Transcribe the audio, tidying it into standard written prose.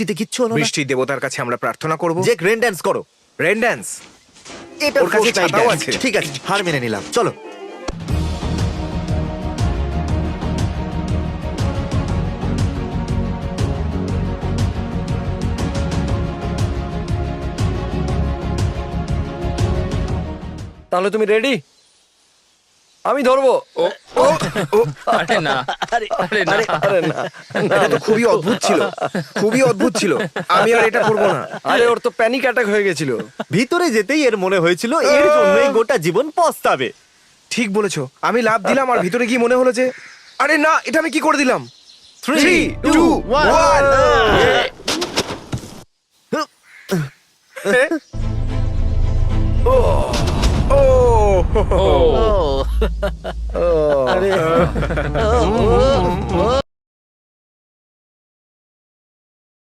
বৃষ্টিতে কিচ্ছু হলো না? বৃষ্টি দেবতার কাছে আমরা প্রার্থনা করব। জেক রেন ড্যান্স করো। Rain dance. এটা ওর কাছে first night ছাতাও dance। আছে। ঠিক আছে, হার মেনে নিলাম, চলো। তাহলে তুমি রেডি? আমি ধরবো। আরে না, আরে না। আরে না, এটা তো খুবই অদ্ভুত ছিল, খুবই অদ্ভুত ছিল। আমি আর এটা করব না। আরে ওর তো প্যানিক অ্যাটাক হয়ে গেছিল। ভিতরে যেতেই এর মনে হয়েছিল এর জন্যই গোটা জীবন পস্তাবে। ঠিক বলেছো। আমি লাফ দিলাম আর ভিতরে গিয়ে মনে হলো যে আরে না, এটা আমি কি করে দিলাম। 3, 2, 1 ও ও আরে